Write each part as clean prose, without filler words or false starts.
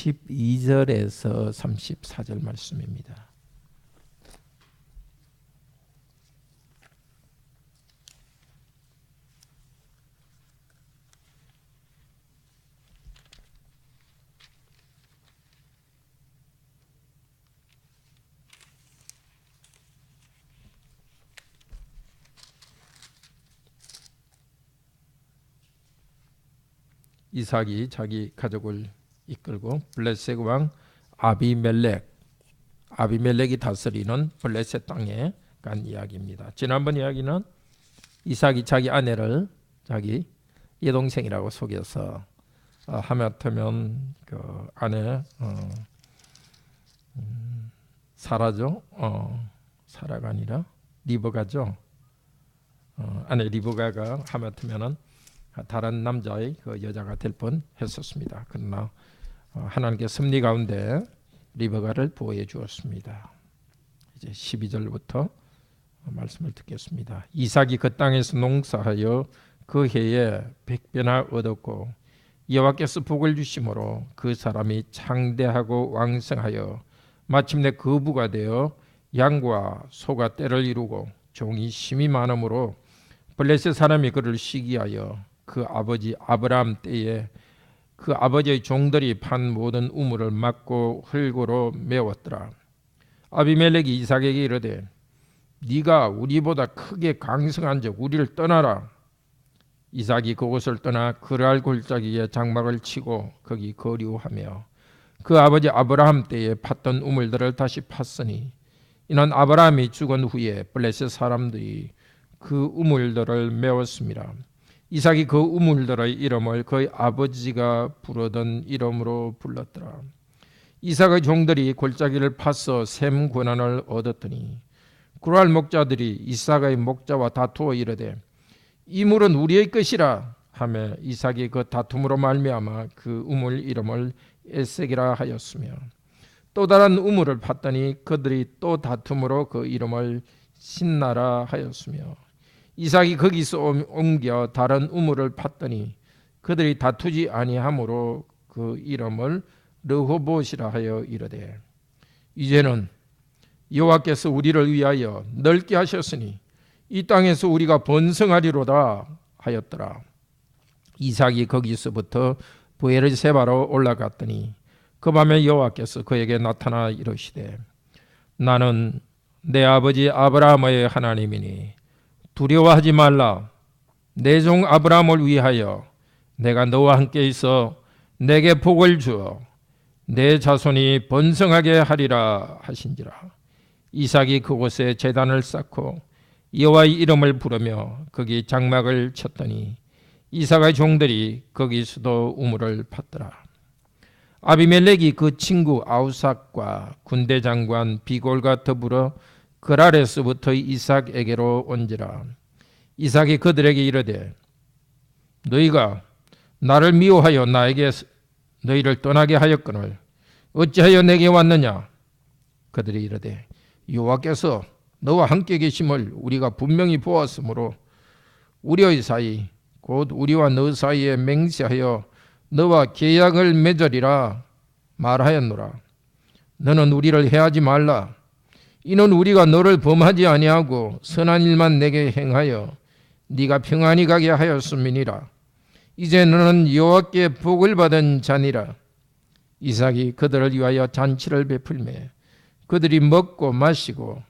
32절에서 34절 말씀입니다. 이삭이 자기 가족을 이끌고 블레셋 왕 아비멜렉이 다스리는 블레셋 땅에 간 이야기입니다. 지난번 이야기는 이삭이 자기 아내를 자기 여동생이라고 속여서 하마터면 그 아내 사라죠. 사라가 아니라 리브가죠. 아내 리브가가 하마터면은 다른 남자의 그 여자가 될 뻔했었습니다. 그러나 하나님께 섭리 가운데 리브가를 보호해 주었습니다. 이제 12절부터 말씀을 듣겠습니다. 이삭이 그 땅에서 농사하여 그 해에 100배나 얻었고 여호와께서 복을 주심으로 그 사람이 창대하고 왕성하여 마침내 거부가 되어 양과 소가 떼를 이루고 종이 심이 많으므로 블레셋 사람이 그를 시기하여 그 아버지 아브라함 때에 그 아버지의 종들이 판 모든 우물을 막고 흙으로 메웠더라. 아비멜렉이 이삭에게 이르되 네가 우리보다 크게 강성한즉 우리를 떠나라. 이삭이 그곳을 떠나 그랄 골짜기에 장막을 치고 거기 거류하며 그 아버지 아브라함 때에 팠던 우물들을 다시 팠으니 이는 아브라함이 죽은 후에 블레셋 사람들이 그 우물들을 메웠습니다. 이삭이 그 우물들의 이름을 그의 아버지가 부르던 이름으로 불렀더라. 이삭의 종들이 골짜기를 파서 샘 권한을 얻었더니 구랄 목자들이 이삭의 목자와 다투어 이르되 이 물은 우리의 것이라 하며 이삭이 그 다툼으로 말미암아 그 우물 이름을 에색이라 하였으며 또 다른 우물을 팠더니 그들이 또 다툼으로 그 이름을 신나라 하였으며 이삭이 거기서 옮겨 다른 우물을 팠더니 그들이 다투지 아니하므로 그 이름을 르호봇이라 하여 이르되 이제는 여호와께서 우리를 위하여 넓게 하셨으니 이 땅에서 우리가 번성하리로다 하였더라. 이삭이 거기서부터 브에르세바로 올라갔더니 그 밤에 여호와께서 그에게 나타나 이르시되 나는 내 아버지 아브라함의 하나님이니 두려워하지 말라. 내 종 아브라함을 위하여 내가 너와 함께 있어 내게 복을 주어 내 자손이 번성하게 하리라 하신지라. 이삭이 그곳에 제단을 쌓고 여호와의 이름을 부르며 거기 장막을 쳤더니 이삭의 종들이 거기서도 우물을 팠더라. 아비멜렉이 그 친구 아우삭과 군대 장관 비골과 더불어 그랄에서부터 이삭에게로 온지라. 이삭이 그들에게 이르되 너희가 나를 미워하여 나에게 너희를 떠나게 하였거늘 어찌하여 내게 왔느냐. 그들이 이르되 여호와께서 너와 함께 계심을 우리가 분명히 보았으므로 우리의 사이 곧 우리와 너 사이에 맹세하여 너와 계약을 맺으리라 말하였노라. 너는 우리를 해하지 말라. 이는 우리가 너를 범하지 아니하고 선한 일만 내게 행하여 네가 평안히 가게 하였음이니라. 이제 너는 여호와께 복을 받은 자니라. 이삭이 그들을 위하여 잔치를 베풀매 그들이 먹고 마시고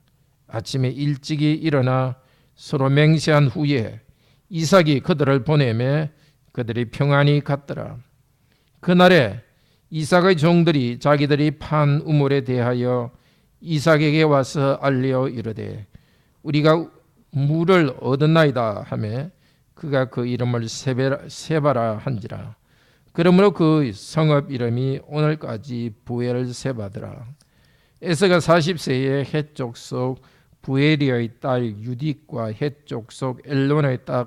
아침에 일찍이 일어나 서로 맹세한 후에 이삭이 그들을 보내매 그들이 평안히 갔더라. 그날에 이삭의 종들이 자기들이 판 우물에 대하여 이삭에게 와서 알려 이르되 우리가 물을 얻었나이다 하며 그가 그 이름을 세바라 한지라. 그러므로 그 성읍 이름이 오늘까지 부엘세바더라. 에서가 40세에 해쪽 속 부엘리의 딸 유딕과 해쪽 속 엘론의 딸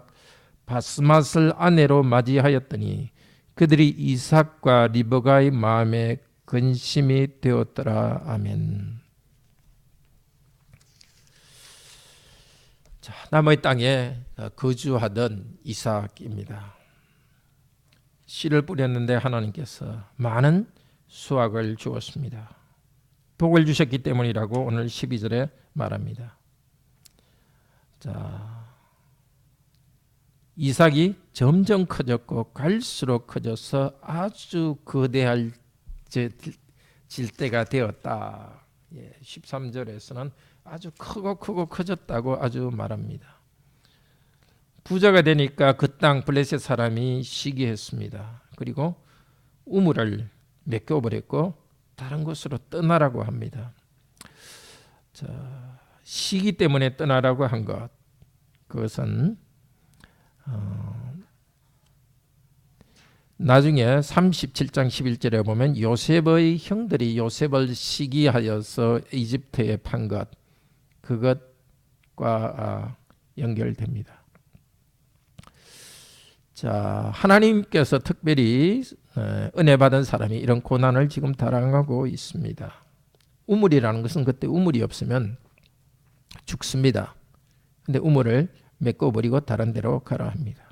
바스맛을 아내로 맞이하였더니 그들이 이삭과 리브가의 마음에 근심이 되었더라. 아멘. 자, 남의 땅에 거주하던 이삭입니다. 씨를 뿌렸는데 하나님께서 많은 수확을 주었습니다. 복을 주셨기 때문이라고 오늘 12절에 말합니다. 자, 이삭이 점점 커졌고 갈수록 커져서 아주 거대할 질대가 되었다. 13절에서는 아주 크고 커졌다고 아주 말합니다. 부자가 되니까 그 땅 블레셋 사람이 시기했습니다. 그리고 우물을 메꿔버렸고 다른 곳으로 떠나라고 합니다. 자, 시기 때문에 떠나라고 한 것, 그것은 나중에 37장 11절에 보면 요셉의 형들이 요셉을 시기하여서 이집트에 판 것, 그것과 연결됩니다. 자, 하나님께서 특별히 은혜 받은 사람이 이런 고난을 지금 당하고 있습니다. 우물이라는 것은 그때 우물이 없으면 죽습니다. 근데 우물을 메꿔버리고 다른 데로 가라 합니다.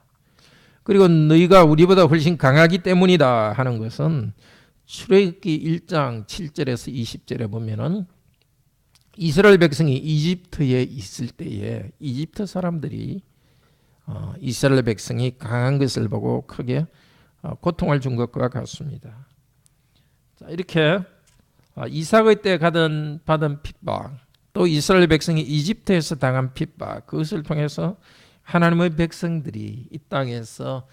그리고 너희가 우리보다 훨씬 강하기 때문이다 하는 것은 출애굽기 1장 7절에서 20절에 보면은 이스라엘 백성이 이집트에 있을 때에 이집트 사람들이 이스라엘 백성이 강한 것을 보고 크게 고통을 준 것과 같습니다. 자, 이렇게 이삭의 때 받은 핍박, 또 이스라엘 백성이 이집트에서 당한 핍박, 그것을 통해서 하나님의 백성들이 이 땅에서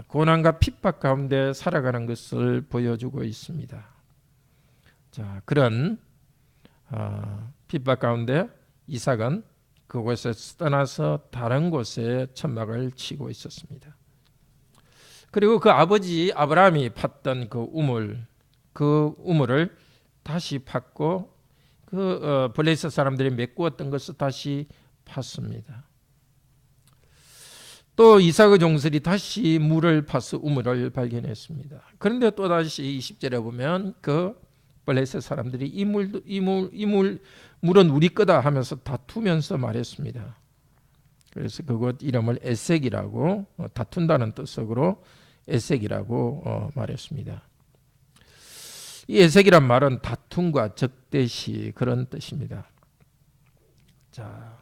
고난과 핍박 가운데 살아가는 것을 보여주고 있습니다. 자, 그런 핍박 가운데 이삭은 그곳에서 떠나서 다른 곳에 천막을 치고 있었습니다. 그리고 그 아버지 아브라함이 팠던 그 우물을 다시 팠고 그 블레셋 사람들이 메꾸었던 것을 다시 팠습니다. 또 이삭의 종들이 다시 물을 파서 우물을 발견했습니다. 그런데 또 다시 20절에 보면 그 블레셋 사람들이 이 물은 우리 거다 하면서 다투면서 말했습니다. 그래서 그곳 이름을 에색이라고, 다툰다는 뜻으로 에색이라고 말했습니다. 이 에색이란 말은 다툼과 적대시 그런 뜻입니다. 자,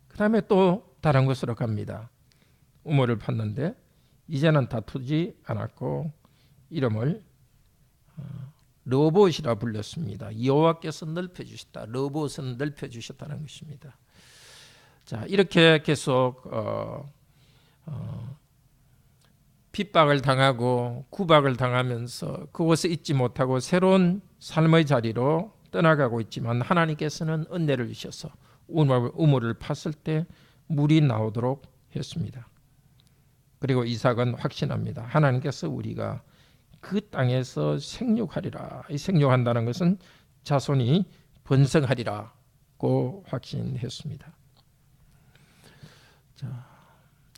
그 다음에 또 다른 곳으로 갑니다. 우물을 팠는데 이제는 다투지 않았고 이름을 르봇이라 불렀습니다. 여호와께서 넓혀주셨다. 르봇은 넓혀주셨다는 것입니다. 자, 이렇게 계속 핍박을 당하고 구박을 당하면서 그곳에 있지 못하고 새로운 삶의 자리로 떠나가고 있지만 하나님께서는 은혜를 주셔서 우물을 팠을 때 물이 나오도록 했습니다. 그리고 이삭은 확신합니다. 하나님께서 우리가 그 땅에서 생육하리라. 이 생육한다는 것은 자손이 번성하리라고 확신했습니다. 자,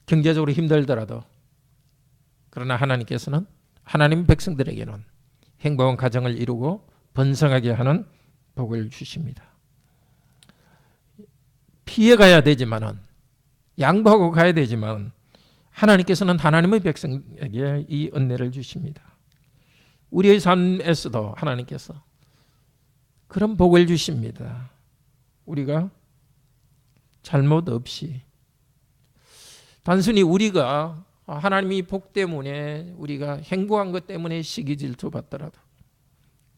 경제적으로 힘들더라도 그러나 하나님께서는 하나님 백성들에게는 행복한 가정을 이루고 번성하게 하는 복을 주십니다. 피해가야 되지만은 양보하고 가야 되지만 하나님께서는 하나님의 백성에게 이 은혜를 주십니다. 우리의 삶에서도 하나님께서 그런 복을 주십니다. 우리가 잘못 없이 단순히 우리가 하나님이 복 때문에 우리가 행복한 것 때문에 시기 질투 받더라도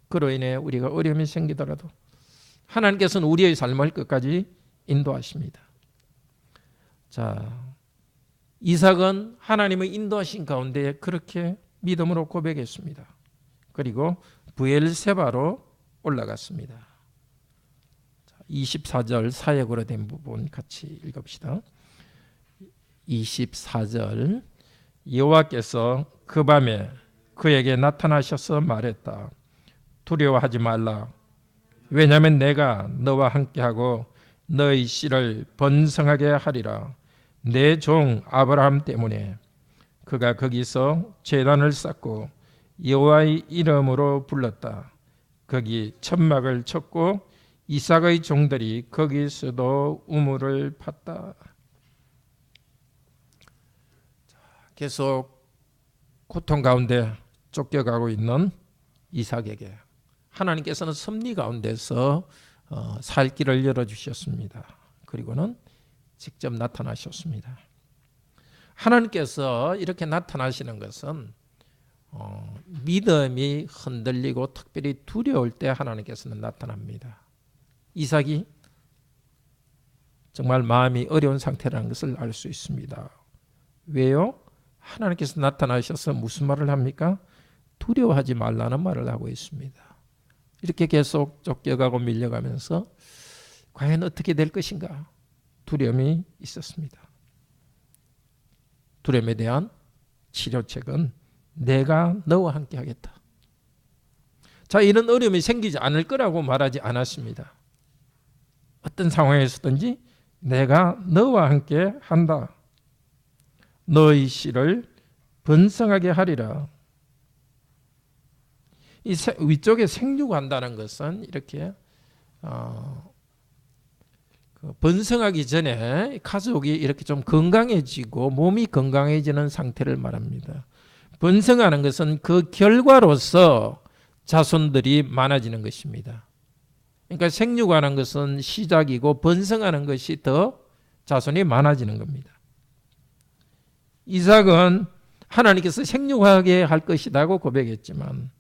그로 인해 우리가 어려움이 생기더라도 하나님께서는 우리의 삶을 끝까지 인도하십니다. 자, 이삭은 하나님의 인도하신 가운데 그렇게 믿음으로 고백했습니다. 그리고 브엘세바로 올라갔습니다. 24절 사역으로 된 부분 같이 읽읍시다. 24절 여호와께서 그 밤에 그에게 나타나셔서 말했다. 두려워하지 말라. 왜냐하면 내가 너와 함께하고 너의 씨를 번성하게 하리라. 내 종 아브라함 때문에 그가 거기서 제단을 쌓고 여호와의 이름으로 불렀다. 거기 천막을 쳤고 이삭의 종들이 거기서도 우물을 팠다. 계속 고통 가운데 쫓겨가고 있는 이삭에게 하나님께서는 섭리 가운데서 살 길을 열어주셨습니다. 그리고는 직접 나타나셨습니다. 하나님께서 이렇게 나타나시는 것은 믿음이 흔들리고 특별히 두려울 때 하나님께서는 나타납니다. 이삭이 정말 마음이 어려운 상태라는 것을 알 수 있습니다. 왜요? 하나님께서 나타나셔서 무슨 말을 합니까? 두려워하지 말라는 말을 하고 있습니다. 이렇게 계속 쫓겨가고 밀려가면서 과연 어떻게 될 것인가? 두려움이 있었습니다. 두려움에 대한 치료책은 내가 너와 함께 하겠다. 자, 이런 어려움이 생기지 않을 거라고 말하지 않았습니다. 어떤 상황에서든지 내가 너와 함께 한다. 너의 씨를 번성하게 하리라. 이 위쪽에 생육한다는 것은 이렇게 번성하기 전에 가족이 이렇게 좀 건강해지고 몸이 건강해지는 상태를 말합니다. 번성하는 것은 그 결과로서 자손들이 많아지는 것입니다. 그러니까 생육하는 것은 시작이고 번성하는 것이 더 자손이 많아지는 겁니다. 이삭은 하나님께서 생육하게 할 것이라고 고백했지만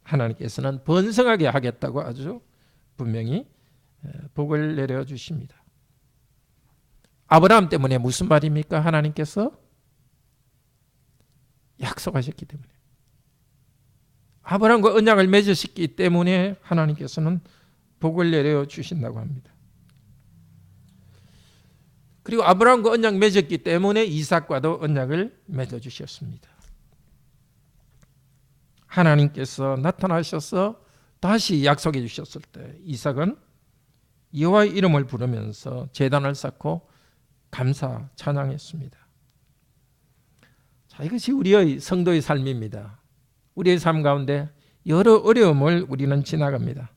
하나님께서는 번성하게 하겠다고 아주 분명히 복을 내려주십니다. 아브라함 때문에 무슨 말입니까? 하나님께서 약속하셨기 때문에, 아브라함과 언약을 맺으셨기 때문에 하나님께서는 복을 내려주신다고 합니다. 그리고 아브라함과 언약 맺었기 때문에 이삭과도 언약을 맺어주셨습니다. 하나님께서 나타나셔서 다시 약속해 주셨을 때 이삭은 여호와의 이름을 부르면서 제단을 쌓고 감사 찬양했습니다. 자, 이것이 우리의 성도의 삶입니다. 우리의 삶 가운데 여러 어려움을 우리는 지나갑니다.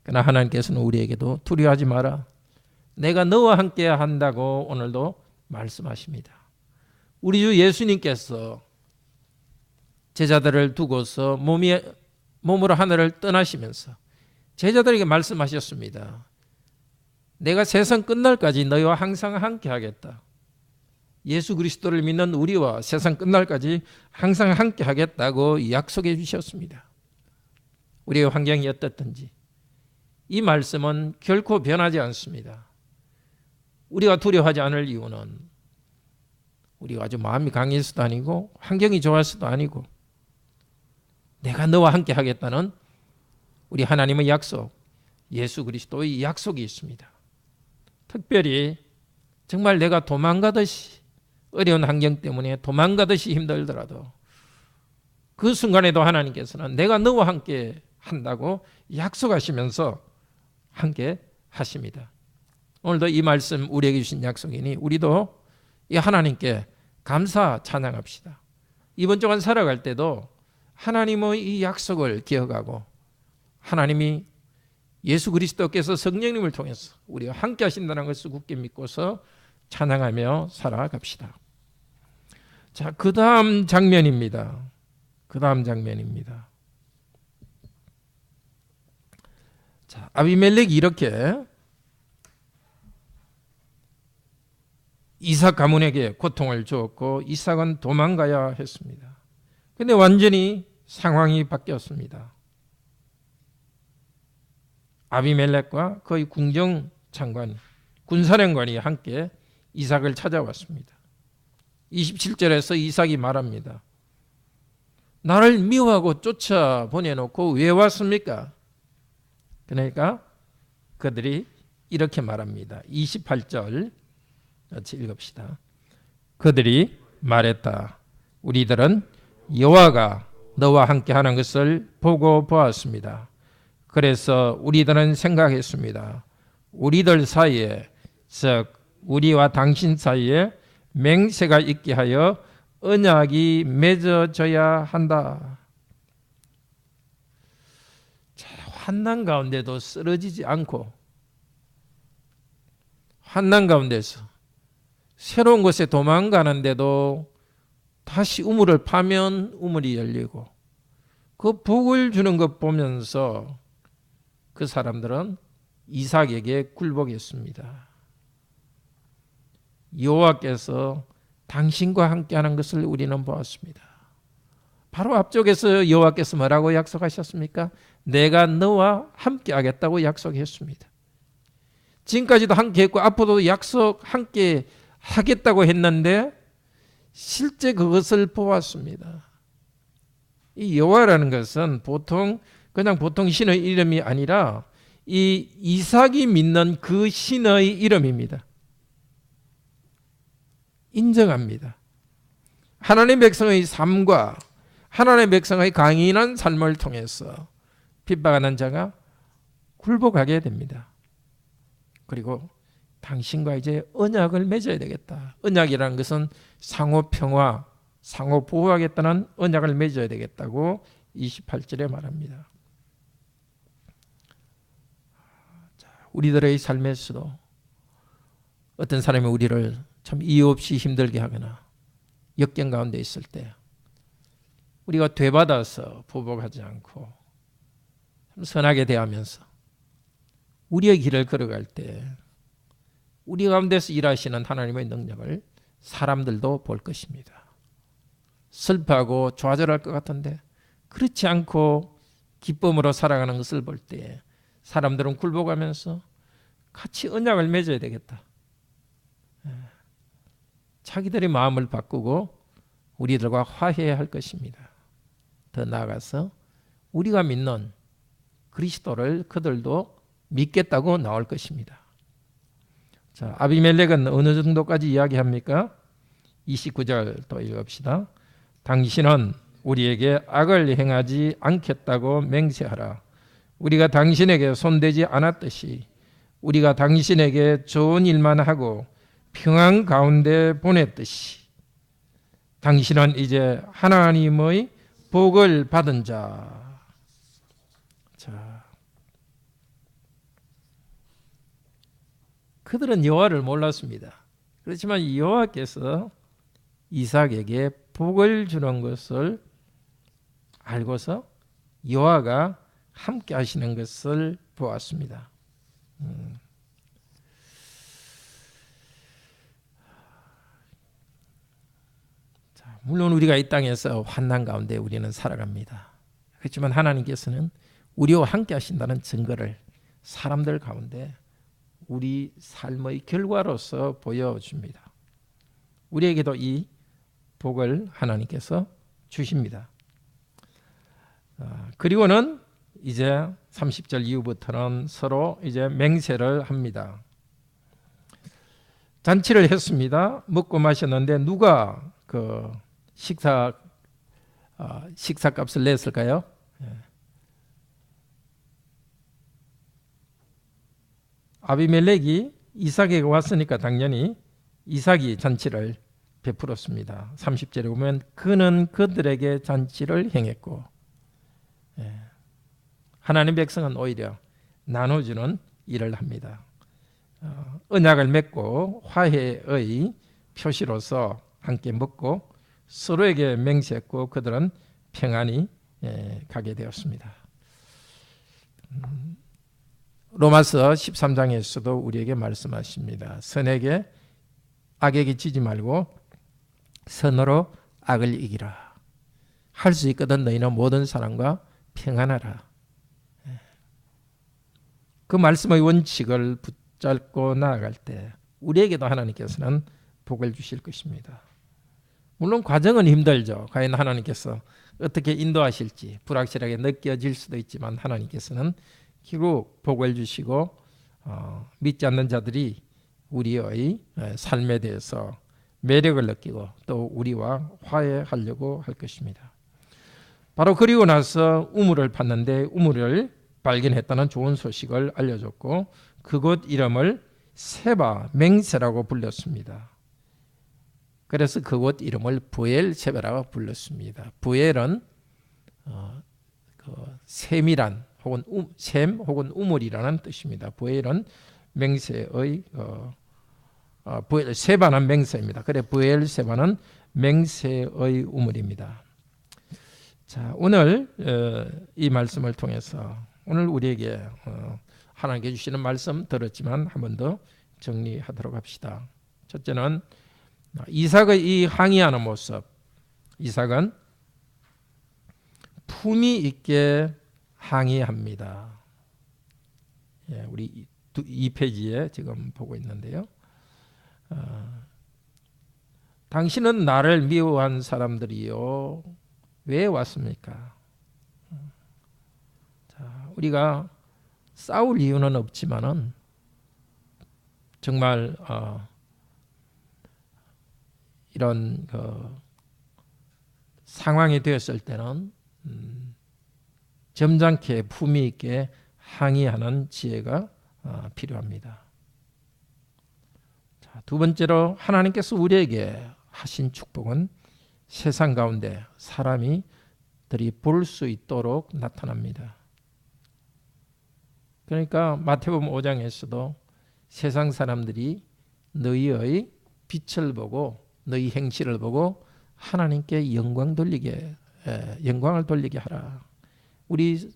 그러나 하나님께서는 우리에게도 두려워하지 마라. 내가 너와 함께 한다고 오늘도 말씀하십니다. 우리 주 예수님께서 제자들을 두고서 몸으로 하늘을 떠나시면서 제자들에게 말씀하셨습니다. 내가 세상 끝날까지 너희와 항상 함께 하겠다. 예수 그리스도를 믿는 우리와 세상 끝날까지 항상 함께 하겠다고 약속해 주셨습니다. 우리의 환경이 어떻든지 이 말씀은 결코 변하지 않습니다. 우리가 두려워하지 않을 이유는 우리가 아주 마음이 강해서도 아니고 환경이 좋아서도 아니고 내가 너와 함께 하겠다는 우리 하나님의 약속, 예수 그리스도의 약속이 있습니다. 특별히 정말 내가 도망가듯이 어려운 환경 때문에 도망가듯이 힘들더라도 그 순간에도 하나님께서는 내가 너와 함께 한다고 약속하시면서 함께 하십니다. 오늘도 이 말씀 우리에게 주신 약속이니 우리도 이 하나님께 감사 찬양합시다. 이번 주간 살아갈 때도 하나님의 이 약속을 기억하고 하나님이 예수 그리스도께서 성령님을 통해서 우리와 함께 하신다는 것을 굳게 믿고서 찬양하며 살아갑시다. 자, 그 다음 장면입니다. 자, 아비멜렉이 이렇게 이삭 가문에게 고통을 주었고 이삭은 도망가야 했습니다. 그런데 완전히 상황이 바뀌었습니다. 아비멜렉과 그의 궁정장관, 군사령관이 함께 이삭을 찾아왔습니다. 27절에서 이삭이 말합니다. 나를 미워하고 쫓아보내놓고 왜 왔습니까? 그러니까 그들이 이렇게 말합니다. 28절 같이 읽읍시다. 그들이 말했다. 우리들은 여호와가 너와 함께하는 것을 보고 보았습니다. 그래서 우리들은 생각했습니다. 우리들 사이에, 즉 우리와 당신 사이에 맹세가 있게 하여 언약이 맺어져야 한다. 자, 환난 가운데도 쓰러지지 않고 환난 가운데서 새로운 곳에 도망가는데도 다시 우물을 파면 우물이 열리고 그 복을 주는 것 보면서 그 사람들은 이삭에게 굴복했습니다. 여호와께서 당신과 함께하는 것을 우리는 보았습니다. 바로 앞쪽에서 여호와께서 뭐라고 약속하셨습니까? 내가 너와 함께하겠다고 약속했습니다. 지금까지도 함께했고 앞으로도 약속 함께 하겠다고 했는데 실제 그것을 보았습니다. 이 여호와라는 것은 그냥 보통 신의 이름이 아니라 이 이삭이 믿는 그 신의 이름입니다. 인정합니다. 하나님 백성의 삶과 하나님 백성의 강인한 삶을 통해서 핍박하는 자가 굴복하게 됩니다. 그리고 당신과 이제 언약을 맺어야 되겠다. 언약이라는 것은 상호 평화, 상호 보호하겠다는 언약을 맺어야 되겠다고 28절에 말합니다. 우리들의 삶에서도 어떤 사람이 우리를 참 이유 없이 힘들게 하거나 역경 가운데 있을 때 우리가 되받아서 보복하지 않고 참 선하게 대하면서 우리의 길을 걸어갈 때 우리 가운데서 일하시는 하나님의 능력을 사람들도 볼 것입니다. 슬퍼하고 좌절할 것 같은데 그렇지 않고 기쁨으로 살아가는 것을 볼 때 사람들은 굴복하면서 같이 언약을 맺어야 되겠다. 자기들의 마음을 바꾸고 우리들과 화해할 것입니다. 더 나아가서 우리가 믿는 그리스도를 그들도 믿겠다고 나올 것입니다. 자, 아비멜렉은 어느 정도까지 이야기합니까? 29절 또 읽읍시다. 당신은 우리에게 악을 행하지 않겠다고 맹세하라. 우리가 당신에게 손대지 않았듯이 우리가 당신에게 좋은 일만 하고 평안 가운데 보냈듯이 당신은 이제 하나님의 복을 받은 자. 자, 그들은 여호와를 몰랐습니다. 그렇지만 여호와께서 이삭에게 복을 주는 것을 알고서 여호와가 함께 하시는 것을 보았습니다. 자, 물론 우리가 이 땅에서 환난 가운데 우리는 살아갑니다. 그렇지만 하나님께서는 우리와 함께 하신다는 증거를 사람들 가운데 우리 삶의 결과로서 보여줍니다. 우리에게도 이 복을 하나님께서 주십니다. 그리고는 이제 30절 이후부터는 서로 이제 맹세를 합니다. 잔치를 했습니다. 먹고 마셨는데 누가 그 식사값을 냈을까요? 아비멜렉이 이삭에게 왔으니까 당연히 이삭이 잔치를 베풀었습니다. 30절에 보면 그는 그들에게 잔치를 행했고, 하나님 백성은 오히려 나눠주는 일을 합니다. 언약을 맺고 화해의 표시로서 함께 먹고 서로에게 맹세했고 그들은 평안히 가게 되었습니다. 로마서 13장에서도 우리에게 말씀하십니다. 선에게 악에게 지지 말고 선으로 악을 이기라. 할 수 있거든 너희는 모든 사람과 평안하라. 그 말씀의 원칙을 붙잡고 나아갈 때 우리에게도 하나님께서는 복을 주실 것입니다. 물론 과정은 힘들죠. 과연 하나님께서 어떻게 인도하실지 불확실하게 느껴질 수도 있지만 하나님께서는 결국 복을 주시고 믿지 않는 자들이 우리의 삶에 대해서 매력을 느끼고 또 우리와 화해하려고 할 것입니다. 바로 그리고 나서 우물을 팠는데 우물을 발견했다는 좋은 소식을 알려줬고 그곳 이름을 세바 맹세라고 불렀습니다. 그래서 그곳 이름을 브엘세바라고 불렀습니다. 브엘은 샘이란 혹은 샘 혹은 우물이라는 뜻입니다. 브엘은 맹세의 세바는 맹세입니다. 그래 브엘세바는 맹세의 우물입니다. 자, 오늘 이 말씀을 통해서 오늘 우리에게 하나님께 주시는 말씀 들었지만 한 번 더 정리하도록 합시다. 첫째는 이삭의 이 항의하는 모습. 이삭은 품위 있게 항의합니다. 예, 우리 2페이지에 지금 보고 있는데요. 당신은 나를 미워한 사람들이요 왜 왔습니까? 자, 우리가 싸울 이유는 없지만은 정말 이런 상황이 되었을 때는 점잖게 품위 있게 항의하는 지혜가 필요합니다. 자, 두 번째로 하나님께서 우리에게 하신 축복은 세상 가운데 사람들이 볼 수 있도록 나타납니다. 그러니까 마태복음 5장에서도 세상 사람들이 너희의 빛을 보고 너희 행실을 보고 하나님께 영광을 돌리게 하라. 우리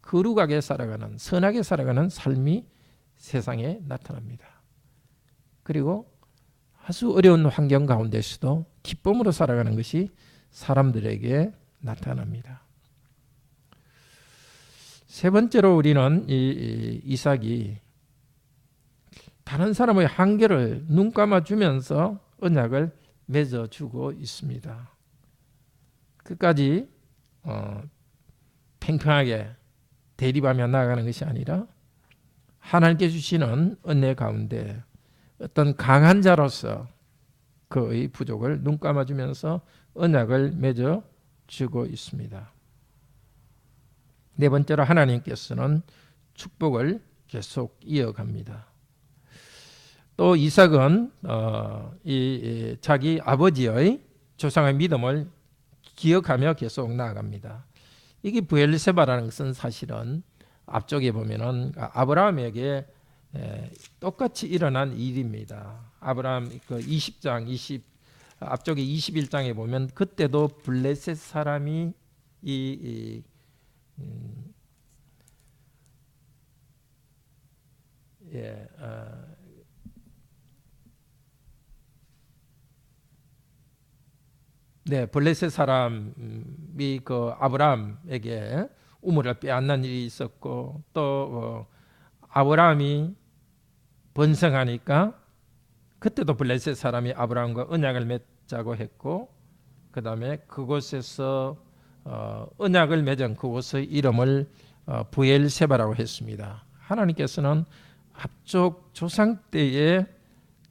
거룩하게 살아가는 선하게 살아가는 삶이 세상에 나타납니다. 그리고 아주 어려운 환경 가운데서도 기쁨으로 살아가는 것이 사람들에게 나타납니다. 세 번째로 우리는 이삭이 다른 사람의 한계를 눈 감아주면서 언약을 맺어주고 있습니다. 끝까지 팽팽하게 대립하며 나아가는 것이 아니라 하나님께 주시는 은혜 가운데 어떤 강한 자로서 그의 부족을 눈 감아주면서 언약을 맺어주고 있습니다. 네 번째로 하나님께서는 축복을 계속 이어갑니다. 또 이삭은 자기 아버지의 조상의 믿음을 기억하며 계속 나아갑니다. 이게 브엘세바라는 것은 사실은 앞쪽에 보면은 아브라함에게 똑같이 일어난 일입니다. 아브라함 그 20장 앞쪽에 21장에 보면 그때도 블레셋 사람이 블레셋 사람이 그 아브라함에게 우물을 빼앗는 일이 있었고 또 아브라함이 번성하니까 그때도 블레셋 사람이 아브라함과 언약을 맺자고 했고 그 다음에 그곳에서 언약을 맺은 그곳의 이름을 브엘세바라고 했습니다. 하나님께서는 앞쪽 조상 때에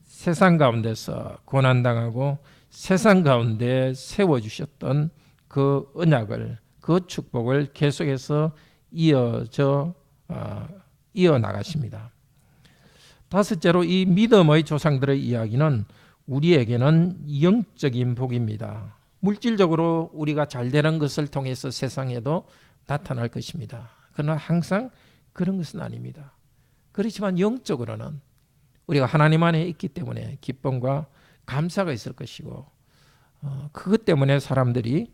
세상 가운데서 고난당하고 세상 가운데 세워주셨던 그 언약을 그 축복을 계속해서 이어나가십니다. 다섯째로 이 믿음의 조상들의 이야기는 우리에게는 영적인 복입니다. 물질적으로 우리가 잘 되는 것을 통해서 세상에도 나타날 것입니다. 그러나 항상 그런 것은 아닙니다. 그렇지만 영적으로는 우리가 하나님 안에 있기 때문에 기쁨과 감사가 있을 것이고 그것 때문에 사람들이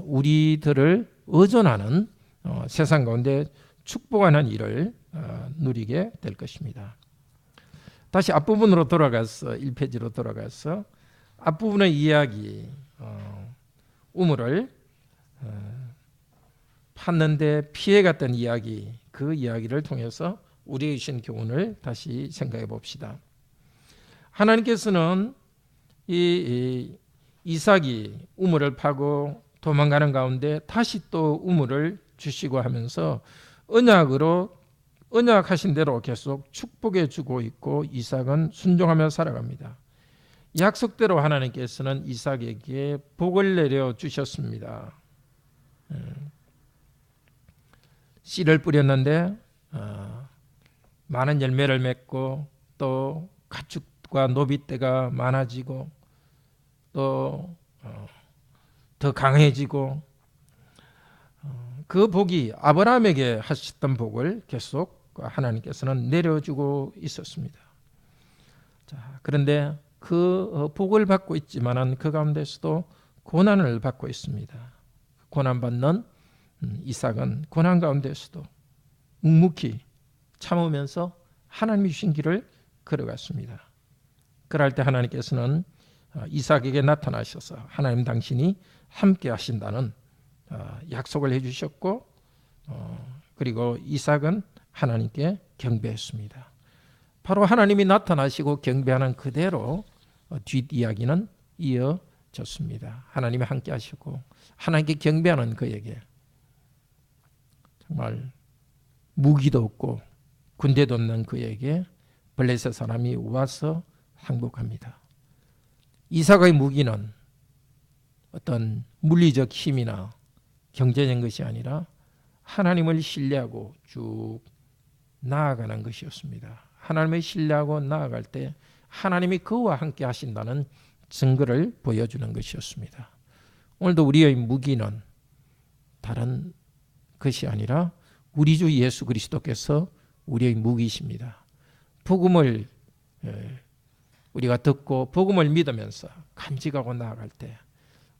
우리들을 의존하는 세상 가운데 축복하는 일을 누리게 될 것입니다. 다시 앞부분으로 돌아가서 1페이지로 돌아가서 앞부분의 이야기 우물을 팠는데 피해갔던 이야기 그 이야기를 통해서 우리에게 주신 교훈을 다시 생각해 봅시다. 하나님께서는 이 이삭이 우물을 파고 도망가는 가운데 다시 또 우물을 주시고 하면서 언약하신 대로 계속 축복해 주고 있고 이삭은 순종하며 살아갑니다. 약속대로 하나님께서는 이삭에게 복을 내려 주셨습니다. 씨를 뿌렸는데 많은 열매를 맺고 또 가축과 노비떼가 많아지고 또 더 강해지고 그 복이 아브라함에게 하셨던 복을 계속 하나님께서는 내려주고 있었습니다. 자, 그런데 그 복을 받고 있지만은 그 가운데서도 고난을 받고 있습니다. 고난받는 이삭은 고난 가운데서도 묵묵히 참으면서 하나님이 주신 길을 걸어갔습니다. 그럴 때 하나님께서는 이삭에게 나타나셔서 하나님 당신이 함께 하신다는 약속을 해주셨고, 그리고 이삭은 하나님께 경배했습니다. 바로 하나님이 나타나시고 경배하는 그대로 뒷이야기는 이어졌습니다. 하나님이 함께 하시고 하나님께 경배하는 그에게 정말 무기도 없고 군대도 없는 그에게 블레셋 사람이 와서 항복합니다. 이삭의 무기는 어떤 물리적 힘이나 경제적인 것이 아니라 하나님을 신뢰하고 쭉 나아가는 것이었습니다. 하나님을 신뢰하고 나아갈 때 하나님이 그와 함께 하신다는 증거를 보여주는 것이었습니다. 오늘도 우리의 무기는 다른 것이 아니라 우리 주 예수 그리스도께서 우리의 무기이십니다. 복음을 우리가 듣고 복음을 믿으면서 간직하고 나아갈 때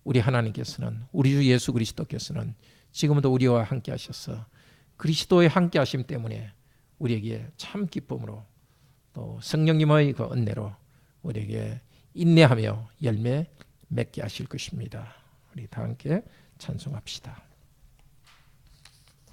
우리 하나님께서는, 우리 주 예수 그리스도께서는 지금도 우리와 함께 하셔서 그리스도의 함께 하심 때문에 우리에게 참 기쁨으로 또 성령님의 그 은혜로 우리에게 인내하며 열매 맺게 하실 것입니다. 우리 다 함께 찬송합시다.